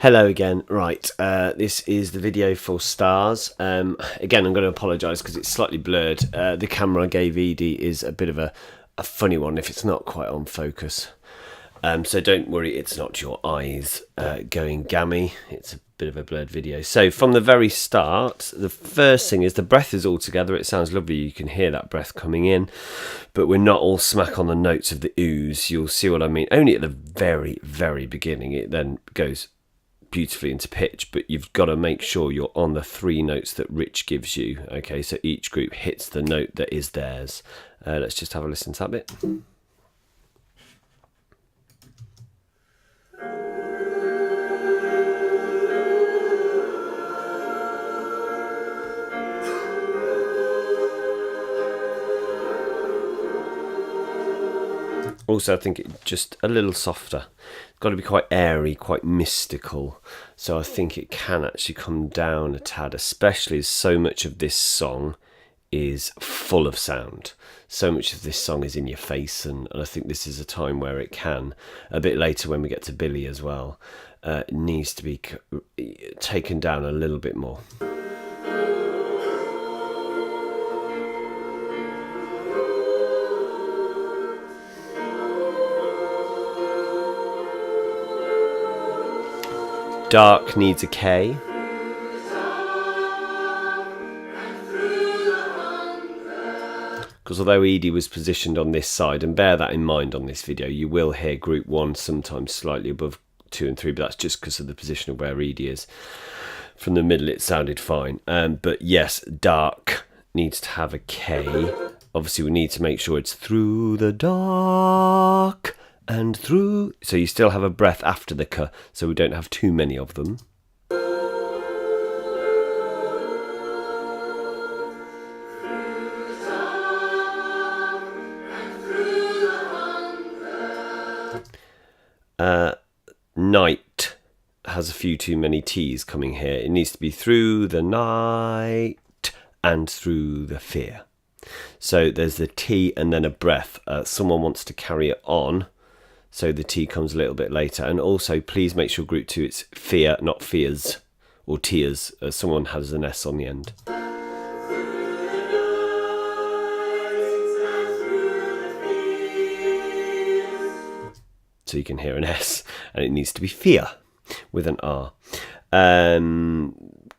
Hello again. Right, this is the video for Stars. Again, I'm going to apologise because it's slightly blurred. The camera I gave Edie is a bit of a funny one if it's not quite on focus. So don't worry, it's not your eyes going gammy. It's a bit of a blurred video. So from the very start, the first thing is the breath is all together. It sounds lovely. You can hear that breath coming in, but we're not all smack on the notes of the ooze. You'll see what I mean. Only at the very, very beginning. It then goes beautifully into pitch, but you've got to make sure you're on the three notes that Rich gives you. Okay, so each group hits the note that is theirs. Let's just have a listen to that bit. Also, I think it just a little softer. It's got to be quite airy, quite mystical. So I think it can actually come down a tad, especially as so much of this song is full of sound. So much of this song is in your face, and I think this is a time where it can, a bit later when we get to Billy as well, it needs to be taken down a little bit more. Dark needs a K. Because although Edie was positioned on this side, and bear that in mind on this video, you will hear group 1 sometimes slightly above 2 and 3, but that's just because of the position of where Edie is. From the middle it sounded fine. But yes, dark needs to have a K. Obviously we need to make sure it's through the dark and through, so you still have a breath after the K, so we don't have too many of them. Night has a few too many T's coming here. It needs to be through the night and through the fear. So there's the T and then a breath. Someone wants to carry it on, so the T comes a little bit later. And also, please make sure group 2 it's fear, not fears, or tears. Someone has an S on the end. So you can hear an S, and it needs to be fear with an R.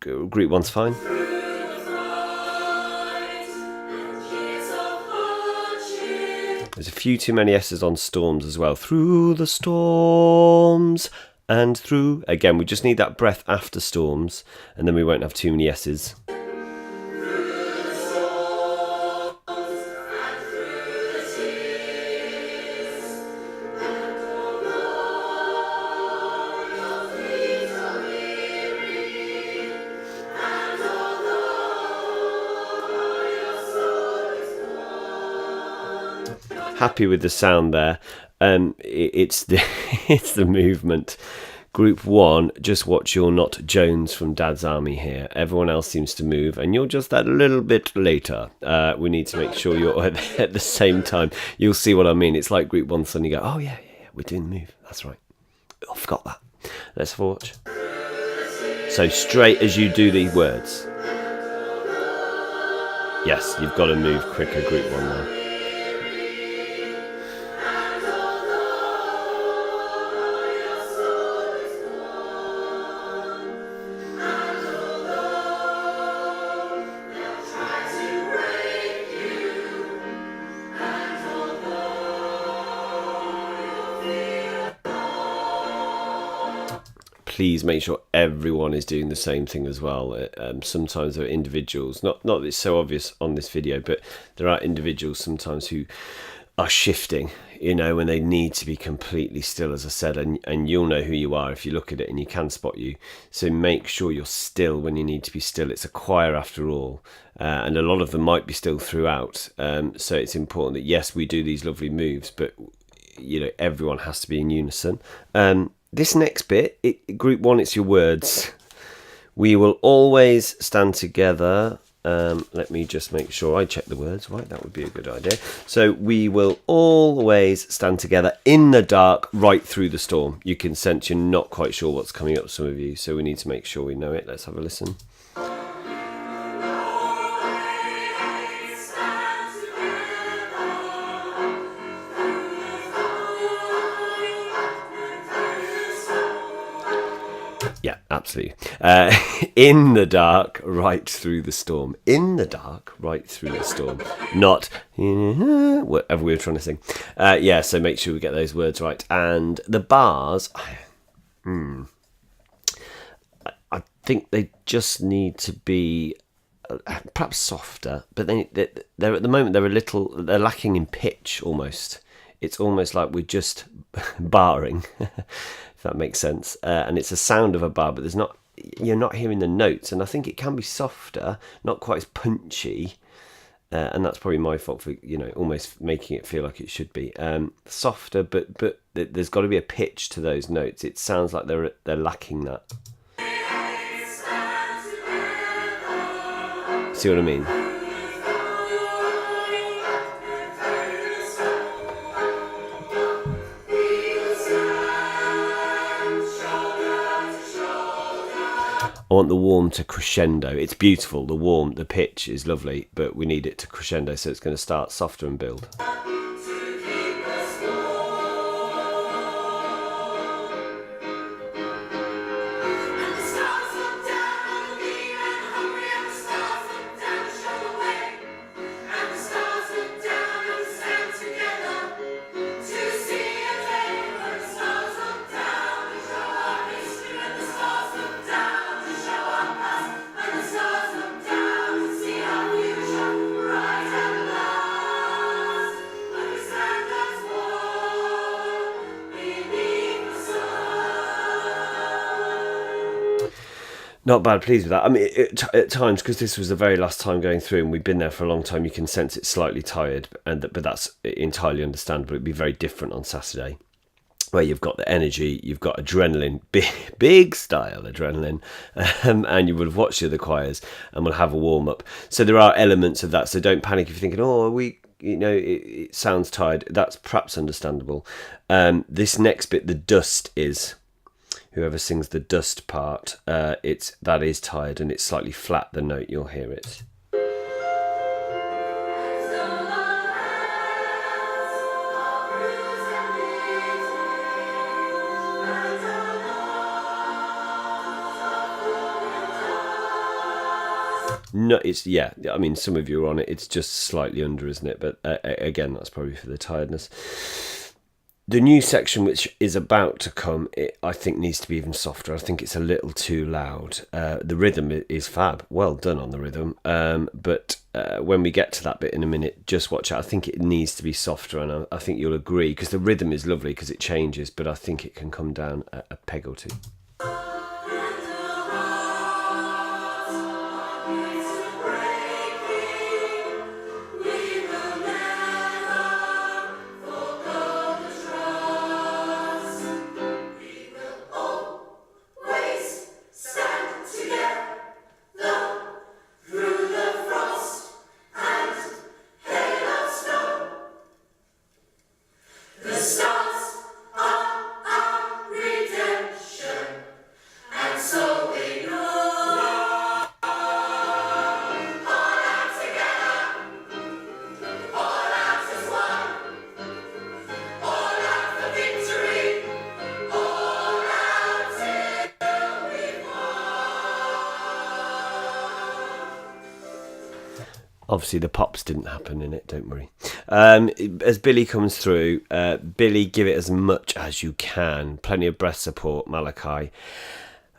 Group 1's fine. There's a few too many S's on storms as well. Through the storms and through. Again, we just need that breath after storms, and then we won't have too many S's. Happy with the sound there. It's the movement. Group 1, just watch you're not Jones from Dad's Army here. Everyone else seems to move, and you're just that little bit later. We need to make sure you're at the same time. You'll see what I mean. It's like Group 1 suddenly go, oh yeah, we're doing the move. That's right. I forgot that. Let's have a watch. So straight as you do these words. Yes, you've got to move quicker, Group 1 now. Please make sure everyone is doing the same thing as well. Sometimes there are individuals, not that it's so obvious on this video, but there are individuals sometimes who are shifting, when they need to be completely still, as I said, and you'll know who you are if you look at it, and you can spot you. So make sure you're still when you need to be still. It's a choir after all, and a lot of them might be still throughout. So it's important that, yes, we do these lovely moves, but everyone has to be in unison. This next bit, group 1, it's your words. We will always stand together Let me just make sure I check the words right. That would be a good idea. So we will always stand together in the dark right through the storm. You can sense you're not quite sure what's coming up, some of you, so we need to make sure we know it. Let's have a listen. Yeah, absolutely. In the dark, right through the storm. In the dark, right through the storm. Not whatever we were trying to sing. Yeah, so make sure we get those words right. And the bars, I think they just need to be perhaps softer. But they're at the moment they're lacking in pitch almost. It's almost like we're just barring. If that makes sense, and it's a sound of a bar, but you're not hearing the notes, and I think it can be softer, not quite as punchy, and that's probably my fault for almost making it feel like it should be softer, but there's got to be a pitch to those notes. It sounds like they're lacking that. See what I mean? I want the warm to crescendo. It's beautiful, the pitch is lovely, but we need it to crescendo, so it's going to start softer and build. Not bad, pleased with that. I mean, at times, because this was the very last time going through and we've been there for a long time, you can sense it's slightly tired, but that's entirely understandable. It'd be very different on Saturday, where you've got the energy, you've got adrenaline, big style adrenaline, and you would have watched the other choirs and we'll have a warm-up. So there are elements of that, so don't panic if you're thinking, it sounds tired. That's perhaps understandable. This next bit, the dust is... Whoever sings the dust part, that is tired and it's slightly flat, the note, you'll hear it. No, I mean, some of you are on it, it's just slightly under, isn't it? But again, that's probably for the tiredness. The new section, which is about to come, I think needs to be even softer. I think it's a little too loud. The rhythm is fab. Well done on the rhythm. But when we get to that bit in a minute, just watch out. I think it needs to be softer, and I think you'll agree, because the rhythm is lovely because it changes, but I think it can come down a peg or two. Obviously, the pops didn't happen in it, don't worry. As Billy comes through, Billy, give it as much as you can. Plenty of breath support, Malachi.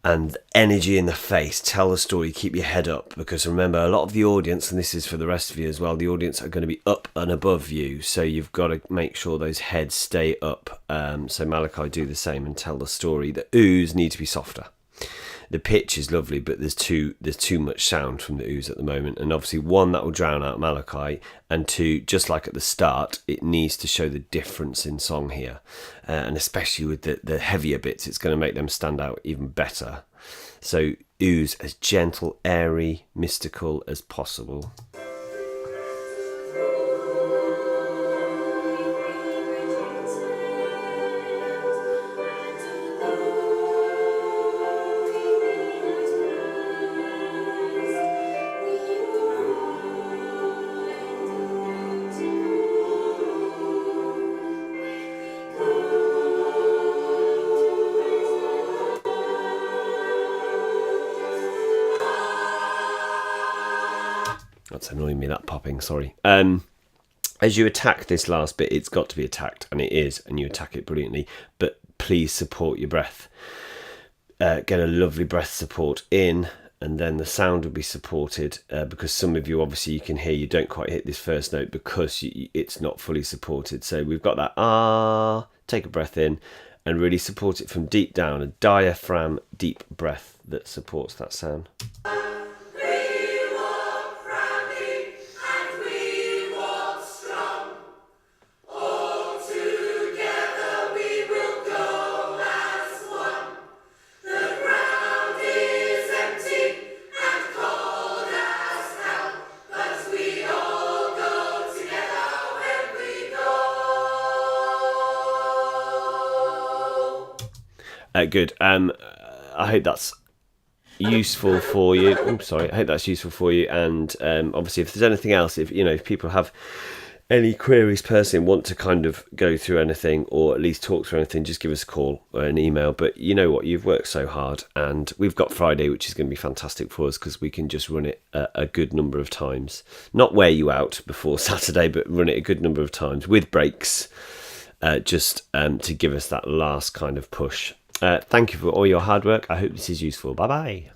And energy in the face. Tell the story, keep your head up. Because remember, a lot of the audience, and this is for the rest of you as well, the audience are going to be up and above you. So you've got to make sure those heads stay up. So Malachi, do the same and tell the story. The oohs need to be softer. The pitch is lovely, but there's too much sound from the oohs at the moment, and obviously one, that will drown out Malachi, and two, just like at the start, it needs to show the difference in song here, and especially with the heavier bits, it's going to make them stand out even better. So ooze as gentle, airy, mystical as possible. That's annoying me, that popping, sorry. As you attack this last bit, it's got to be attacked, and it is, and you attack it brilliantly, but please support your breath. Get a lovely breath support in, and then the sound will be supported, because some of you, obviously, you can hear you don't quite hit this first note because it's not fully supported. So we've got that ah, take a breath in, and really support it from deep down, a diaphragm deep breath that supports that sound. Good. I hope that's useful for you. I'm sorry. I hope that's useful for you. And obviously, if there's anything else, if people have any queries personally, want to kind of go through anything or at least talk through anything, just give us a call or an email. But you know what? You've worked so hard, and we've got Friday, which is going to be fantastic for us because we can just run it a good number of times. Not wear you out before Saturday, but run it a good number of times with breaks, just to give us that last kind of push. Thank you for all your hard work. I hope this is useful. Bye bye.